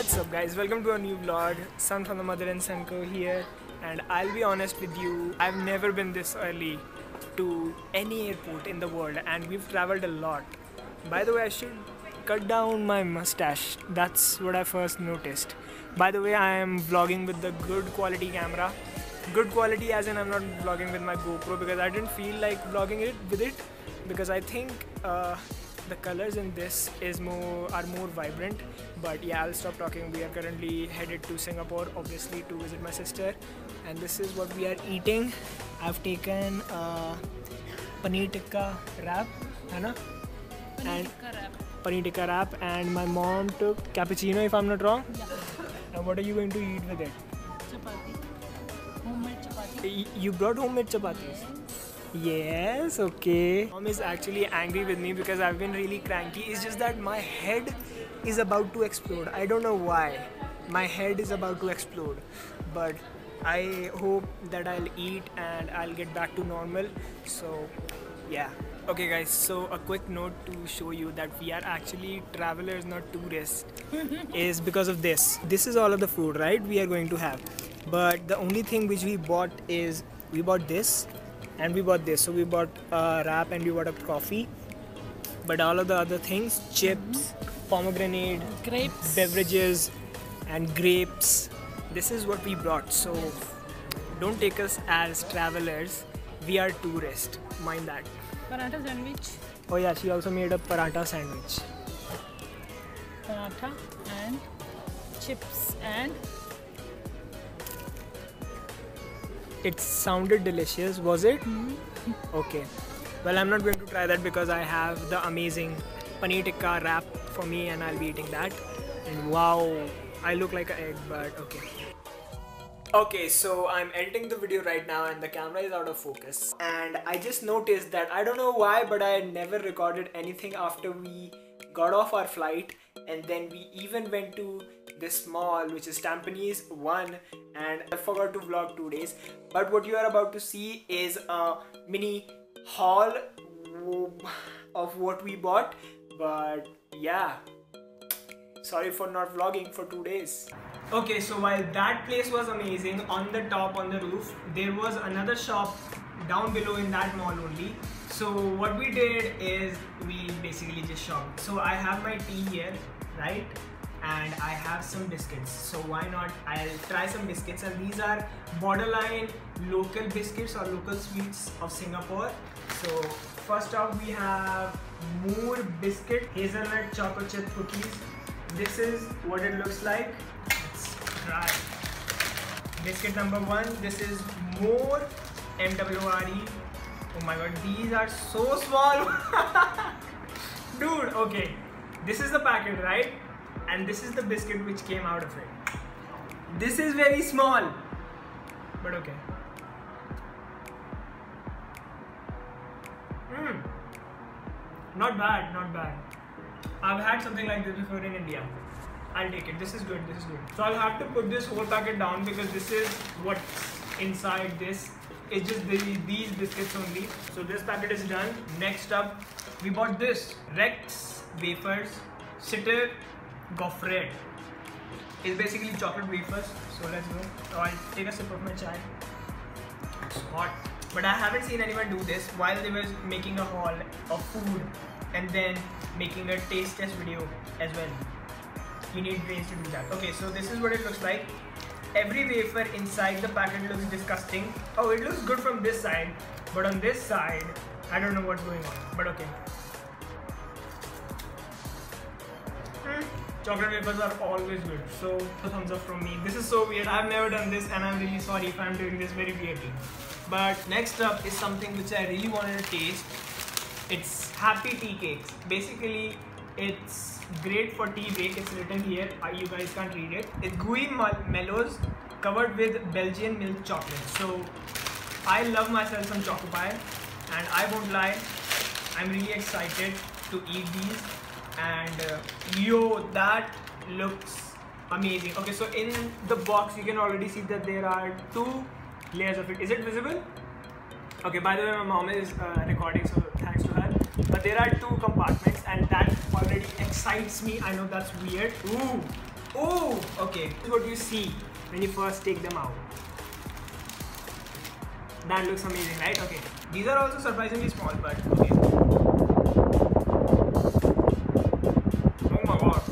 What's up guys, welcome to a new vlog. Son from the Mother&Son Co here, and I'll be honest with you, I've never been this early to any airport in the world, and we've traveled a lot. By the way, I should cut down my mustache. That's what I first noticed. By the way, I am vlogging with the good quality camera. Good quality as in I'm not vlogging with my GoPro because I didn't feel like vlogging it with it, because I think the colors in this are more vibrant. But yeah, I'll stop talking. We are currently headed to Singapore, obviously, to visit my sister, and this is what we are eating. I've taken paneer tikka wrap, and paneer tikka wrap, and my mom took cappuccino, if I'm not wrong. Yeah. And what are you going to eat with it? Chapati. Homemade chapati. You brought homemade chapatis? Yes, okay. Mom is actually angry with me because I've been really cranky. It's just that my head is about to explode. I don't know why. My head is about to explode. But I hope that I'll eat and I'll get back to normal. So, yeah. Okay guys, so a quick note to show you that we are actually travelers, not tourists, is because of this. This is all of the food, right, we are going to have. But the only thing which we bought is, we bought this and we bought this. So we bought a wrap and we bought a coffee. But all of the other things, chips, pomegranate, Grapes, beverages and grapes, this is what we brought. So don't take us as travelers, we are tourists, mind that. paratha sandwich, Oh yeah, she also made a paratha sandwich. paratha and chips, and It sounded delicious, was it? Okay. Well, I'm not going to try that because I have the amazing paneer tikka wrap for me and I'll be eating that. And wow, I look like an egg, but okay. Okay, so I'm editing the video right now and the camera is out of focus. And I just noticed that, I don't know why, but I never recorded anything after we got off our flight. And then we even went to this mall, which is Tampines 1, and I forgot to vlog 2 days. But what you are about to see is a mini haul of what we bought. But yeah, sorry for not vlogging for 2 days. Okay, so while that place was amazing, on the top, on the roof, there was another shop down below in that mall only. So what we did is we basically just shopped. So I have my tea here, right? And I have some biscuits. So why not? I'll try some biscuits, and these are borderline local biscuits or local sweets of Singapore. So first off, we have Moor biscuit, hazelnut chocolate chip cookies. This is what it looks like. Let's try. Biscuit number 1. This is Moor, M-O-O-R-E. Oh my god, these are so small. Dude, okay. This is the packet, right? And this is the biscuit which came out of it. This is very small, but okay. Not bad, not bad. I've had something like this before in India. I'll take it. This is good, this is good. So I'll have to put this whole packet down because this is what's inside this. It's just these biscuits only. So this packet is done. Next up, we bought this Rex wafers, Sitter Gofret. It's basically chocolate wafers. So let's go. So I'll take a sip of my chai. It's hot. But I haven't seen anyone do this while they were making a haul of food and then making a taste test video as well. You need brains to do that. Okay, so this is what it looks like. Every wafer inside the packet looks disgusting. Oh, it looks good from this side, but on this side, I don't know what's going on, but okay. Chocolate wafers are always good, so thumbs up from me. This is so weird. I've never done this and I'm really sorry if I'm doing this very weirdly. But next up is something which I really wanted to taste. It's Happy Tea Cakes. Basically, it's great for tea break. It's written here, you guys can't read it. It's gooey mellows covered with Belgian milk chocolate. So I love myself some choco pie, and I won't lie, I'm really excited to eat these. And yo, that looks amazing. Okay, so in the box you can already see that there are 2 layers of it. Is it visible? Okay, by the way, my mom is recording, so thanks to her. But there are 2 compartments, and that already excites me. I know that's weird. Ooh, Oh, okay. This is what you see when you first take them out. That looks amazing, right? Okay. These are also surprisingly small, but okay. Oh my god.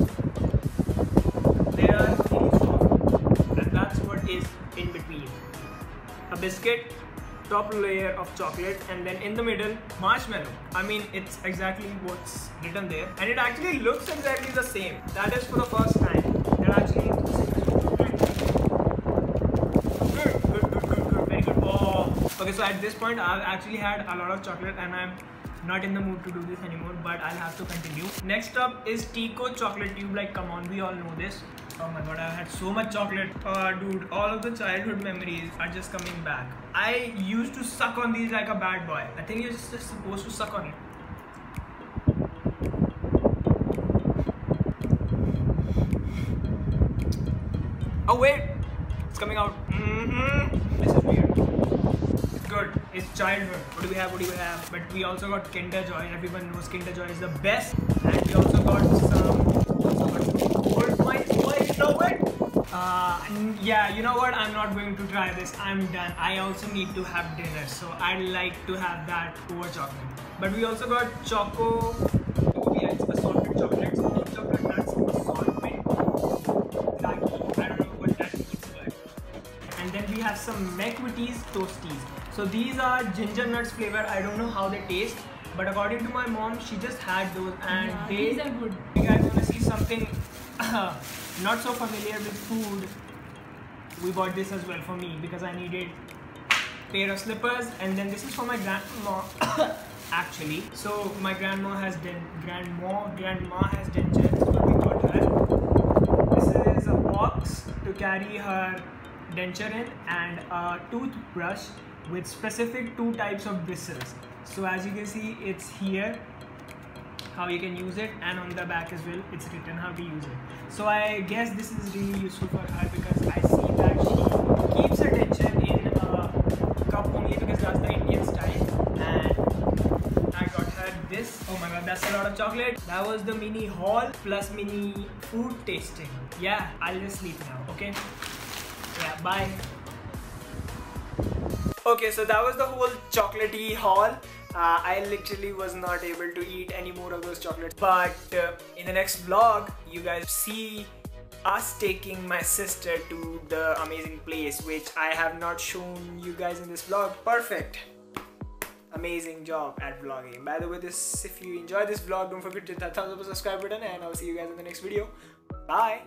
They are really soft. And that's what is in between. A biscuit, top layer of chocolate, and then in the middle, marshmallow. I mean, it's exactly what's written there. And it actually looks exactly the same. That is for the first time. That actually looks the same. Good, very good. Oh. Okay, so at this point, I've actually had a lot of chocolate and I'm not in the mood to do this anymore, but I'll have to continue. Next up is Tico chocolate tube. Like, come on, we all know this. Oh my god, I've had so much chocolate. Dude, all of the childhood memories are just coming back. I used to suck on these like a bad boy. I think you're just supposed to suck on it. Oh wait, it's coming out. This is weird. It's good. It's childhood. What do we have? What do we have? But we also got Kinder Joy. Everyone knows Kinder Joy is the best. And we also got some gold coins. Wait, no wait. Yeah, you know what? I'm not going to try this. I'm done. I also need to have dinner, so I'd like to have that over chocolate. But we also got choco. Yeah, it's assorted chocolates, chocolate nuts, assortment, I don't know what that means, but. And then we have some McVitie's toasties. So these are ginger nuts flavor. I don't know how they taste, but according to my mom, she just had those, and these are good. You guys want to see something not so familiar with food? We bought this as well for me because I needed a pair of slippers, and then this is for my grandma actually. So my grandma has grandma has dentures. This is what we got her. This is a box to carry her denture in, and a toothbrush with specific 2 types of bristles. So as you can see, it's here how you can use it, and on the back as well it's written how to use it. So I guess this is really useful for her because I see that she keeps her denture in a cup only because that's the Indian style. And I got her this. Oh my god, that's a lot of chocolate. That was the mini haul plus mini food tasting. Yeah, I'll just sleep now, okay? Yeah, bye. Okay, so that was the whole chocolatey haul. I literally was not able to eat any more of those chocolates. But in the next vlog, you guys see us taking my sister to the amazing place, which I have not shown you guys in this vlog. Perfect. Amazing job at vlogging. By the way, if you enjoyed this vlog, don't forget to hit that thumbs up and subscribe button, and I'll see you guys in the next video. Bye.